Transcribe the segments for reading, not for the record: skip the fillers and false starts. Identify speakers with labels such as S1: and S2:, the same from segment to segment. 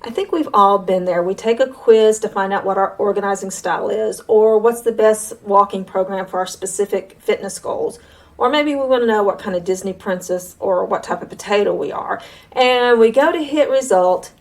S1: I think we've all been there. We take a quiz to find out what our organizing style is, or what's the best walking program for our specific fitness goals. Or maybe we want to know what kind of Disney princess or what type of potato we are. And we go to hit result,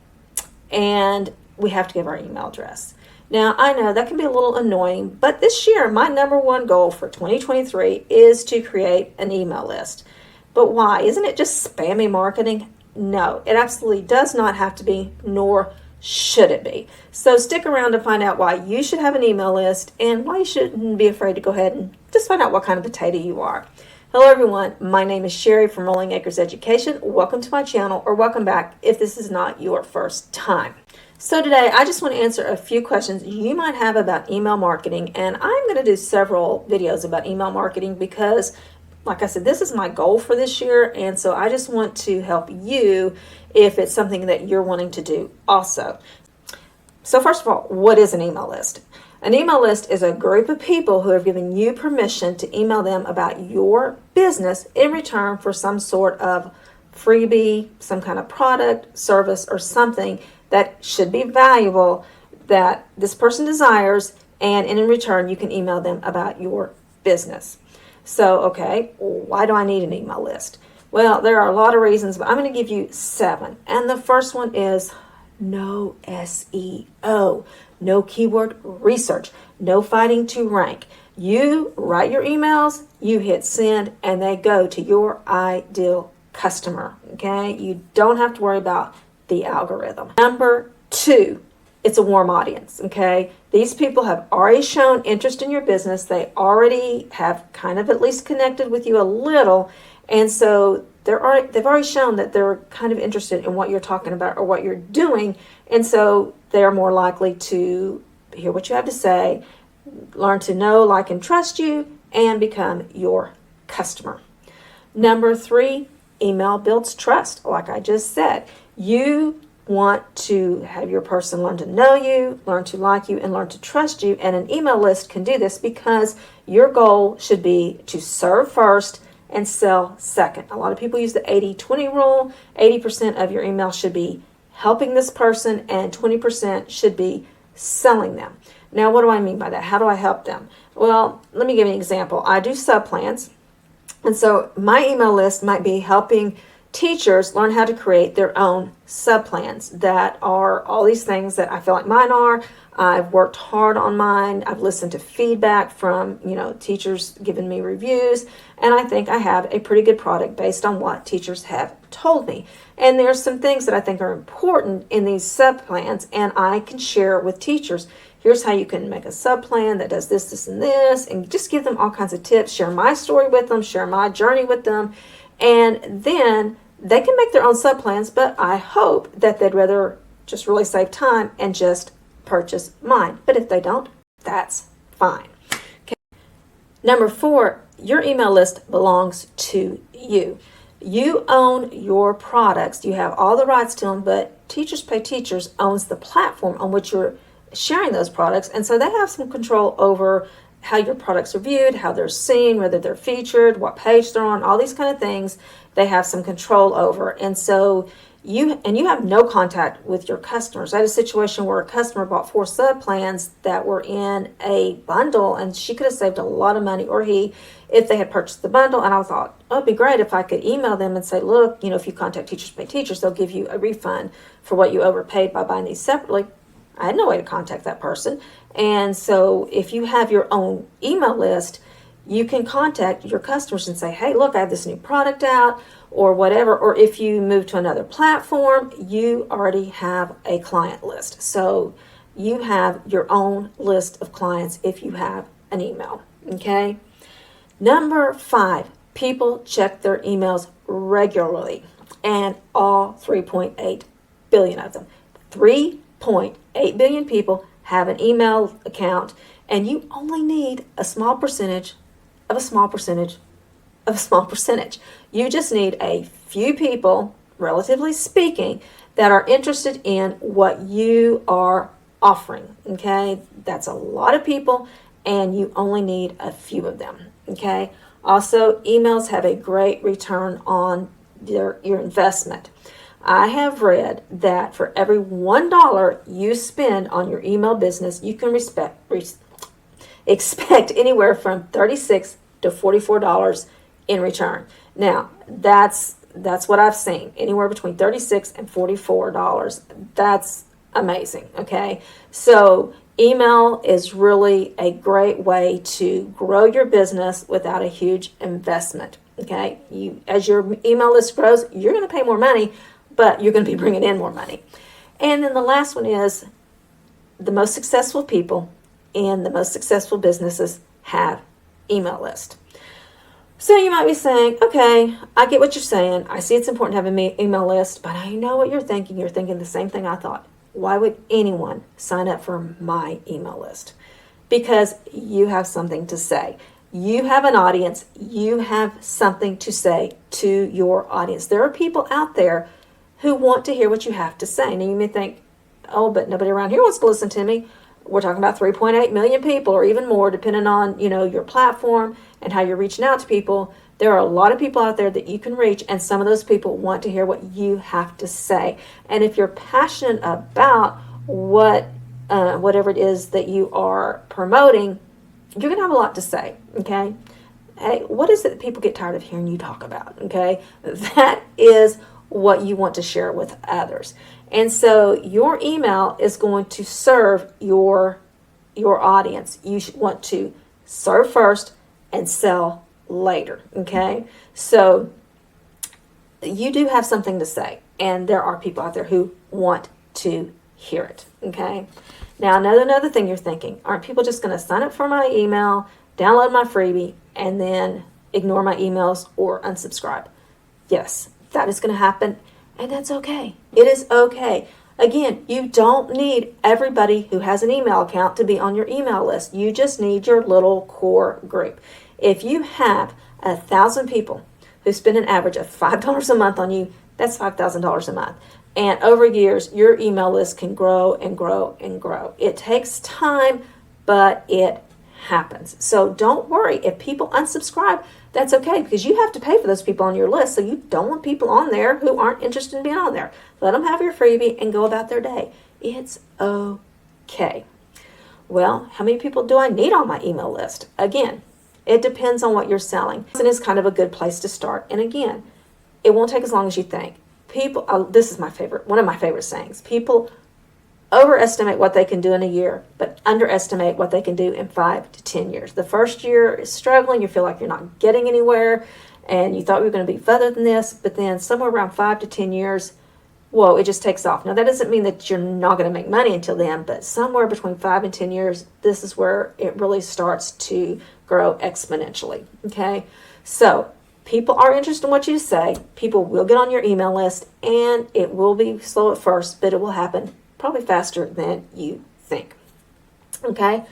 S1: and we have to give our email address. Now, I know that can be a little annoying, but this year, my number one goal for 2023 is to create an email list. But why? Isn't it just spammy marketing? No, it absolutely does not have to be, nor should it be. So stick around to find out why you should have an email list and why you shouldn't be afraid to go ahead and just find out what kind of potato you are. Hello everyone, my name is Sherry from Rolling Acres Education. Welcome to my channel, or welcome back if this is not your first time. So today I just want to answer a few questions you might have about email marketing, and I'm going to do several videos about email marketing because, like I said, this is my goal for this year, and so I just want to help you if it's something that you're wanting to do also. So first of all, what is an email list? An email list is a group of people who have given you permission to email them about your business in return for some sort of freebie, some kind of product, service, or something that should be valuable that this person desires, and in return you can email them about your business. So, okay, why do I need an email list? Well, there are a lot of reasons, but I'm going to give you 7. And the first one is no SEO, no keyword research, no fighting to rank. You write your emails, you hit send, and they go to your ideal customer, okay? You don't have to worry about the algorithm. Number 2, it's a warm audience, okay? These people have already shown interest in your business. They already have kind of at least connected with you a little, and so they've already shown that they're kind of interested in what you're talking about or what you're doing, and so they're more likely to hear what you have to say, learn to know, like, and trust you, and become your customer. Number 3, email builds trust, like I just said. You want to have your person learn to know you, learn to like you, and learn to trust you, and an email list can do this because your goal should be to serve first and sell second. A lot of people use the 80-20 rule. 80% of your email should be helping this person, and 20% should be selling them. Now, what do I mean by that? How do I help them? Well, let me give you an example. I do sub-plans, and so my email list might be helping teachers learn how to create their own sub-plans that are all these things that I feel like mine are. I've worked hard on mine. I've listened to feedback from, teachers giving me reviews, and I think I have a pretty good product based on what teachers have told me. And there's some things that I think are important in these sub-plans, and I can share with teachers. Here's how you can make a sub-plan that does this, this, and this, and just give them all kinds of tips, share my story with them, share my journey with them, and then they can make their own sub-plans, but I hope that they'd rather just really save time and just purchase mine. But if they don't, that's fine. Okay. Number 4, your email list belongs to you. You own your products. You have all the rights to them, but Teachers Pay Teachers owns the platform on which you're sharing those products, and so they have some control over how your products are viewed, how they're seen, whether they're featured, what page they're on, all these kind of things they have some control over. And so you have no contact with your customers. I had a situation where a customer bought 4 sub-plans that were in a bundle, and she could have saved a lot of money, or he, if they had purchased the bundle. And I thought, oh, it'd be great if I could email them and say, look, if you contact Teachers Pay Teachers, they'll give you a refund for what you overpaid by buying these separately. I had no way to contact that person. And so if you have your own email list, you can contact your customers and say, hey, look, I have this new product out, or whatever. Or if you move to another platform, you already have a client list. So you have your own list of clients if you have an email, okay? Number 5, people check their emails regularly, and all 3.8 billion of them. 3.8 billion people have an email account, and you only need a small percentage of a small percentage of a small percentage. You just need a few people, relatively speaking, that are interested in what you are offering, okay? That's a lot of people, and you only need a few of them, okay? Also, emails have a great return on your investment. I have read that for every $1 you spend on your email business, you can expect anywhere from $36 to $44 in return. Now, that's what I've seen, anywhere between $36 and $44. That's amazing, okay? So email is really a great way to grow your business without a huge investment, okay? As your email list grows, you're going to pay more money, but you're going to be bringing in more money. And then the last one is the most successful people and the most successful businesses have email lists. So you might be saying, okay, I get what you're saying. I see it's important to have an email list, but I know what you're thinking. You're thinking the same thing I thought. Why would anyone sign up for my email list? Because you have something to say. You have an audience. You have something to say to your audience. There are people out there who want to hear what you have to say. Now you may think, oh, but nobody around here wants to listen to me. We're talking about 3.8 million people or even more, depending on, your platform and how you're reaching out to people. There are a lot of people out there that you can reach, and some of those people want to hear what you have to say. And if you're passionate about whatever it is that you are promoting, you're going to have a lot to say, okay? Hey, what is it that people get tired of hearing you talk about, okay? That is what you want to share with others. And so your email is going to serve your audience. You should want to serve first and sell later, okay? So you do have something to say, and there are people out there who want to hear it, okay? Now, another thing you're thinking, aren't people just going to sign up for my email, download my freebie, and then ignore my emails or unsubscribe? Yes, that is going to happen, and that's okay. It is okay. Again, you don't need everybody who has an email account to be on your email list. You just need your little core group. If you have 1,000 people who spend an average of $5 a month on you, that's $5,000 a month. And over years, your email list can grow and grow and grow. It takes time, but it happens. So don't worry. If people unsubscribe, that's okay, because you have to pay for those people on your list. So you don't want people on there who aren't interested in being on there. Let them have your freebie and go about their day. It's okay. Well, how many people do I need on my email list? Again, it depends on what you're selling. And it's kind of a good place to start. And again, it won't take as long as you think. This is one of my favorite sayings. People overestimate what they can do in a year, but underestimate what they can do in 5 to 10 years. The first year is struggling. You feel like you're not getting anywhere, and you thought you were going to be further than this, but then somewhere around 5 to 10 years, whoa, it just takes off. Now, that doesn't mean that you're not going to make money until then, but somewhere between 5 and 10 years, this is where it really starts to grow exponentially, okay? So people are interested in what you say. People will get on your email list, and it will be slow at first, but it will happen probably faster than you think. Okay?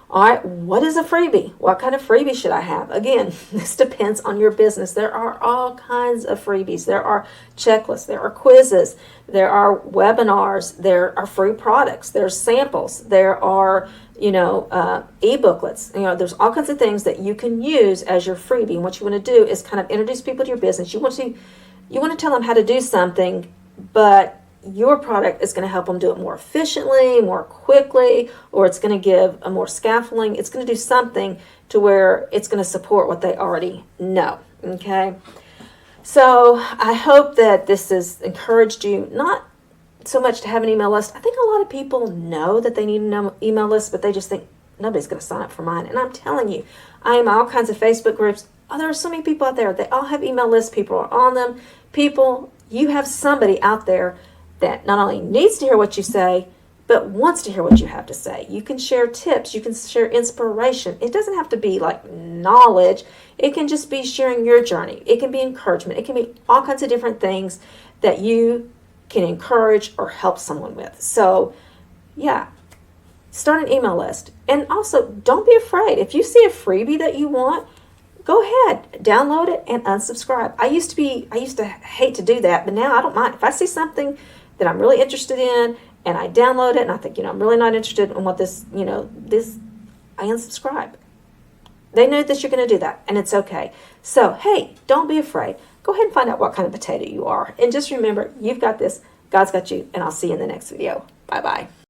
S1: All right, what is a freebie? What kind of freebie should I have? Again, this depends on your business. There are all kinds of freebies. There are checklists, there are quizzes, there are webinars, there are free products, there's samples, there are, e-booklets. There's all kinds of things that you can use as your freebie. And what you want to do is kind of introduce people to your business. You want to tell them how to do something, but your product is going to help them do it more efficiently, more quickly, or it's going to give a more scaffolding. It's going to do something to where it's going to support what they already know. Okay. So I hope that this has encouraged you, not so much to have an email list. I think a lot of people know that they need an email list, but they just think nobody's going to sign up for mine. And I'm telling you, I am all kinds of Facebook groups. Oh, there are so many people out there. They all have email lists. People are on them. You have somebody out there that not only needs to hear what you say, but wants to hear what you have to say. You can share tips. You can share inspiration. It doesn't have to be like knowledge. It can just be sharing your journey. It can be encouragement. It can be all kinds of different things that you can encourage or help someone with. So, yeah, start an email list. And also, don't be afraid. If you see a freebie that you want, go ahead, download it and unsubscribe. I used to hate to do that, but now I don't mind. If I see something that I'm really interested in and I download it and I think, I'm really not interested in what this, I unsubscribe. They know that you're going to do that, and it's okay. So, hey, don't be afraid. Go go ahead and find out what kind of potato you are. And just remember, you've got this, God's got you, and I'll see you in the next video. Bye-bye.